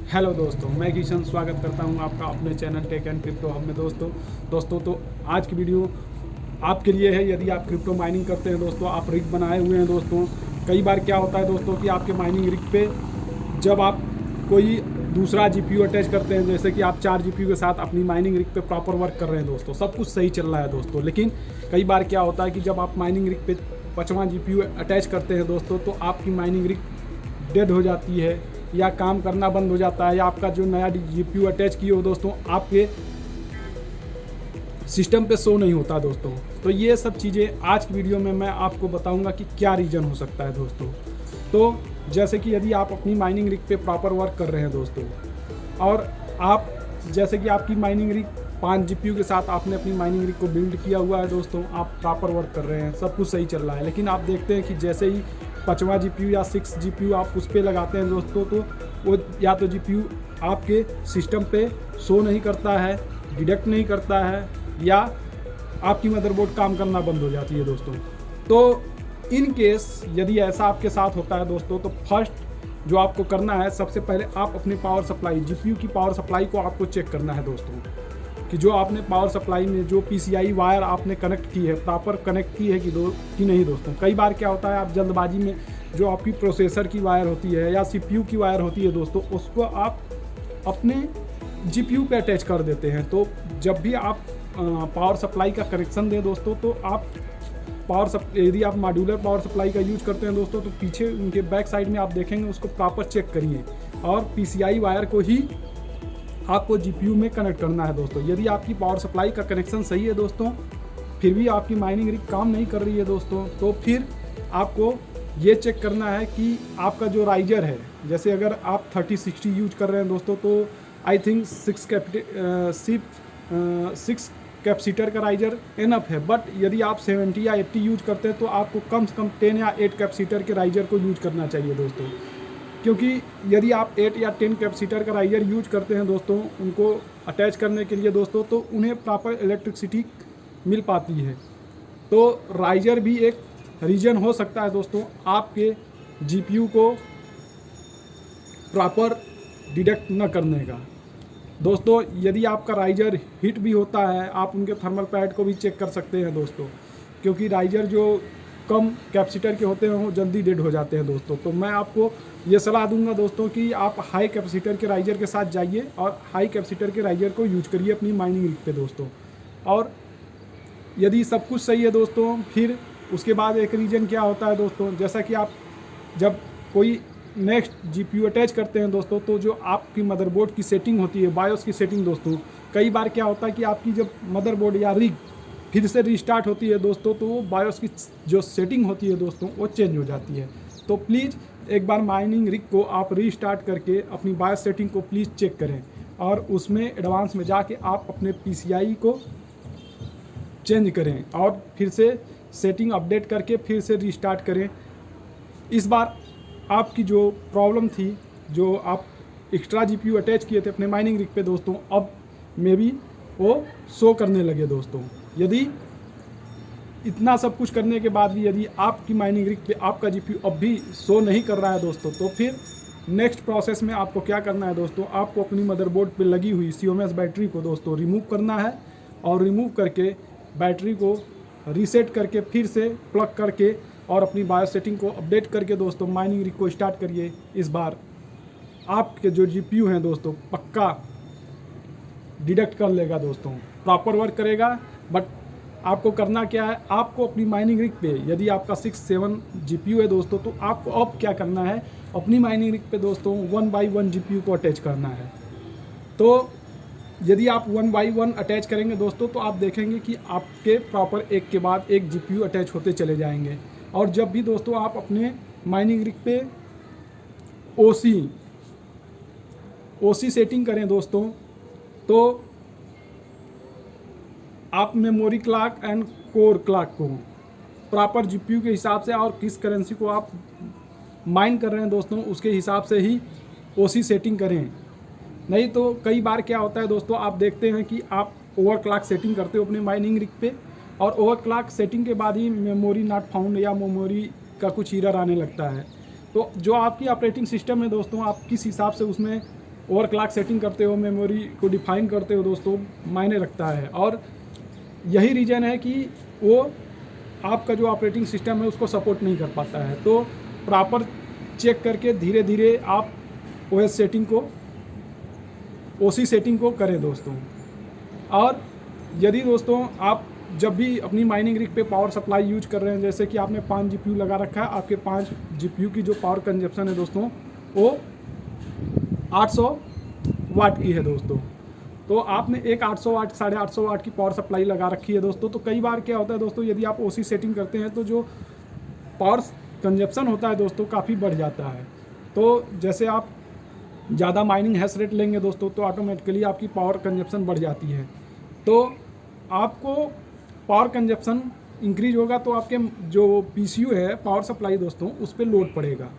Hello दोस्तों, मैं किशन स्वागत करता हूं आपका अपने channel tech and crypto hub में। दोस्तों तो आज की वीडियो आपके लिए है। यदि आप क्रिप्टो माइनिंग करते हैं दोस्तों, आप रिग बनाए हुए हैं दोस्तों। कई बार क्या होता है दोस्तों कि आपके माइनिंग रिग पे जब आप कोई दूसरा जीपीयू अटैच करते हैं, जैसे कि आप 4 जीपीयू के साथ अपनी माइनिंग रिग पे प्रॉपर वर्क कर रहे हैं दोस्तों, सब कुछ सही चल रहा है दोस्तों। लेकिन कई बार क्या होता है कि जब आप माइनिंग रिग पे 5वां जीपीयू अटैच करते हैं दोस्तों, तो आपकी माइनिंग रिग डेड हो जाती है या काम करना बंद हो जाता है, या आपका जो नया जीपीयू अटैच किए हो दोस्तों आपके सिस्टम पे शो नहीं होता दोस्तों। तो ये सब चीज़ें आज की वीडियो में मैं आपको बताऊंगा कि क्या रीज़न हो सकता है दोस्तों। तो जैसे कि यदि आप अपनी माइनिंग रिग पे प्रॉपर वर्क कर रहे हैं दोस्तों, और आप जैसे कि आपकी माइनिंग रिग 5 जीपीयू के साथ आपने अपनी माइनिंग रिग को बिल्ड किया हुआ है दोस्तों, आप प्रॉपर वर्क कर रहे हैं, सब कुछ सही चल रहा है। लेकिन आप देखते हैं कि जैसे ही 5वां जीपीयू या 6 जीपीयू आप उस पर लगाते हैं दोस्तों, तो वो या तो जीपीयू आपके सिस्टम पे शो नहीं करता है, डिडक्ट नहीं करता है, या आपकी मदरबोर्ड काम करना बंद हो जाती है दोस्तों। तो इन केस यदि ऐसा आपके साथ होता है दोस्तों, तो फर्स्ट जो आपको करना है, सबसे पहले आप अपनी पावर सप्लाई, जीपीयू की पावर सप्लाई को आपको चेक करना है दोस्तों, कि जो आपने पावर सप्लाई में जो पीसीआई वायर आपने कनेक्ट की है, प्रॉपर कनेक्ट की है कि नहीं दोस्तों। कई बार क्या होता है, आप जल्दबाजी में जो आपकी प्रोसेसर की वायर होती है या सीपीयू की वायर होती है दोस्तों, उसको आप अपने जीपीयू पे अटैच कर देते हैं। तो जब भी आप पावर सप्लाई का कनेक्शन दें दोस्तों, तो आप यदि आप मॉड्यूलर पावर सप्लाई का यूज करते हैं दोस्तों, तो पीछे उनके बैक साइड में आप देखेंगे, उसको प्रॉपर चेक करिए, और पीसीआई वायर को ही आपको जीपीयू में कनेक्ट करना है दोस्तों। यदि आपकी पावर सप्लाई का कनेक्शन सही है दोस्तों, फिर भी आपकी माइनिंग रिग काम नहीं कर रही है दोस्तों, तो फिर आपको ये चेक करना है कि आपका जो राइजर है, जैसे अगर आप 3060 यूज कर रहे हैं दोस्तों, तो आई थिंक 6 कैपेसिटर का राइजर इनफ है। बट यदि आप 70 या 80 यूज करते हैं, तो आपको कम से कम 10 या 8 कैपेसिटर के राइजर को यूज करना चाहिए दोस्तों। क्योंकि यदि आप 8 या 10 कैपेसिटर का राइजर यूज करते हैं दोस्तों, उनको अटैच करने के लिए दोस्तों, तो उन्हें प्रॉपर इलेक्ट्रिसिटी मिल पाती है। तो राइजर भी एक रीजन हो सकता है दोस्तों आपके जीपीयू को प्रॉपर डिडक्ट न करने का दोस्तों। यदि आपका राइजर हीट भी होता है, आप उनके थर्मल पैड को भी चेक कर सकते हैं दोस्तों, क्योंकि राइजर जो कम कैपेसिटर के होते हैं वो जल्दी डेड हो जाते हैं दोस्तों। तो मैं आपको ये सलाह दूंगा दोस्तों कि आप हाई कैपेसिटर के राइजर के साथ जाइए और हाई कैपेसिटर के राइजर को यूज करिए अपनी माइनिंग रिग पे दोस्तों। और यदि सब कुछ सही है दोस्तों, फिर उसके बाद एक रीजन क्या होता है दोस्तों, जैसा कि आप जब कोई नेक्स्ट जीपीयू अटैच करते हैं दोस्तों, तो जो आपकी मदरबोर्ड की सेटिंग होती है, बायोस की सेटिंग दोस्तों, कई बार क्या होता है कि आपकी जब मदरबोर्ड या रिग फिर से रिस्टार्ट होती है दोस्तों, तो वो बायोस की जो सेटिंग होती है दोस्तों, वो चेंज हो जाती है। तो प्लीज़ एक बार माइनिंग रिग को आप रीस्टार्ट करके अपनी बायोस सेटिंग को प्लीज़ चेक करें, और उसमें एडवांस में जाके आप अपने पीसीआई को चेंज करें और फिर से सेटिंग अपडेट करके फिर से रीस्टार्ट करें। इस बार आपकी जो प्रॉब्लम थी, जो आप एक्स्ट्रा जीपीयू अटैच किए थे अपने माइनिंग रिग पे दोस्तों, अब मे बी वो शो करने लगे दोस्तों। यदि इतना सब कुछ करने के बाद भी यदि आपकी माइनिंग रिग पे आपका जीपीयू अब भी शो नहीं कर रहा है दोस्तों, तो फिर नेक्स्ट प्रोसेस में आपको क्या करना है दोस्तों, आपको अपनी मदरबोर्ड पे लगी हुई CMOS बैटरी को दोस्तों रिमूव करना है, और रिमूव करके बैटरी को रीसेट करके फिर से प्लग करके और अपनी बायोस सेटिंग को अपडेट करके दोस्तों माइनिंग रिग को स्टार्ट करिए। इस बार आपके जो जीपीयू हैं दोस्तों पक्का डिडक्ट कर लेगा दोस्तों, प्रॉपर वर्क करेगा। बट आपको करना क्या है, आपको अपनी माइनिंग रिग पे, यदि आपका 6-7 जीपीयू है दोस्तों, तो आपको अब क्या करना है, अपनी माइनिंग रिग पे दोस्तों 1 बाई 1 जीपीयू को अटैच करना है। तो यदि आप 1 बाई 1 अटैच करेंगे दोस्तों, तो आप देखेंगे कि आपके प्रॉपर एक के बाद एक जीपीयू अटैच होते चले जाएंगे। और जब भी दोस्तों आप अपने माइनिंग रिग पे ओसी सेटिंग करें दोस्तों, तो आप memory clock and core clock को प्रॉपर जीपीयू के हिसाब से और किस करेंसी को आप माइन कर रहे हैं दोस्तों, उसके हिसाब से ही ओसी सेटिंग करें। नहीं तो कई बार क्या होता है दोस्तों, आप देखते हैं कि आप ओवर क्लॉक सेटिंग करते हो अपने माइनिंग रिग पे, और ओवर क्लॉक सेटिंग के बाद ही मेमोरी नॉट फाउंड या मेमोरी का कुछ एरर आने लगता है। तो जो आपकी ऑपरेटिंग सिस्टम है दोस्तों, आप किस हिसाब से उसमें ओवरक्लॉक सेटिंग करते हो, मेमोरी को डिफाइन करते हो दोस्तों, मायने रखता है। और यही रीज़न है कि वो आपका जो ऑपरेटिंग सिस्टम है उसको सपोर्ट नहीं कर पाता है। तो प्रॉपर चेक करके धीरे धीरे आप ओएस सेटिंग को, ओसी सेटिंग को करें दोस्तों। और यदि दोस्तों आप जब भी अपनी माइनिंग रिग पे पावर सप्लाई यूज कर रहे हैं, जैसे कि आपने 5 जीपीयू लगा रखा है, आपके 5 जीपीयू की जो पावर कंजप्शन है दोस्तों वो 800 वाट की है दोस्तों। तो आपने एक 800 वाट 850 वाट की पावर सप्लाई लगा रखी है दोस्तों। तो कई बार क्या होता है दोस्तों, यदि आप ओसी सेटिंग करते हैं तो जो पावर कंजप्शन होता है दोस्तों काफ़ी बढ़ जाता है। तो जैसे आप ज़्यादा माइनिंग हैश रेट लेंगे दोस्तों तो ऑटोमेटिकली आपकी पावर कंजप्शन बढ़ जाती है। तो आपको पावर कंजप्शन इंक्रीज होगा तो आपके जो पीसीयू है पावर सप्लाई दोस्तों उस पर लोड पड़ेगा।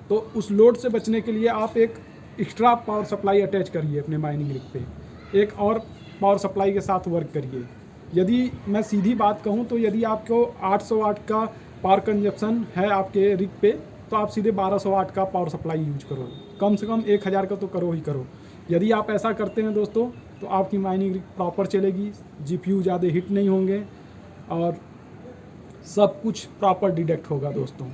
तो उस लोड से बचने के लिए आप एक एक्स्ट्रा पावर सप्लाई अटैच करिए अपने माइनिंग रिग पे, एक और पावर सप्लाई के साथ वर्क करिए। यदि मैं सीधी बात कहूँ तो यदि आपको 800 वाट का पावर कंजप्शन है आपके रिग पे तो आप सीधे 1200 वाट का पावर सप्लाई यूज करो, कम से कम 1000 का तो करो ही करो। यदि आप ऐसा करते हैं दोस्तों तो आपकी माइनिंग रिग प्रॉपर चलेगी, जीपीयू ज़्यादा हिट नहीं होंगे और सब कुछ प्रॉपर डिटेक्ट होगा दोस्तों।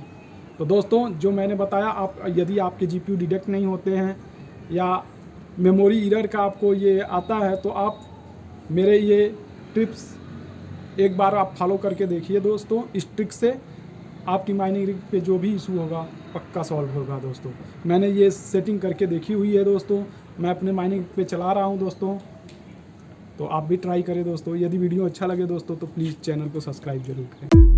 तो दोस्तों जो मैंने बताया, आप यदि आपके जीपीयू डिटेक्ट नहीं होते हैं या मेमोरी एरर का आपको ये आता है तो आप मेरे ये टिप्स एक बार आप फॉलो करके देखिए दोस्तों। इस ट्रिक से आपकी माइनिंग रिग पे जो भी इशू होगा पक्का सॉल्व होगा दोस्तों। मैंने ये सेटिंग करके देखी हुई है दोस्तों, मैं अपने माइनिंग पे चला रहा हूँ दोस्तों। तो आप भी ट्राई करें दोस्तों। यदि वीडियो अच्छा लगे दोस्तों तो प्लीज़ चैनल को सब्सक्राइब जरूर करें।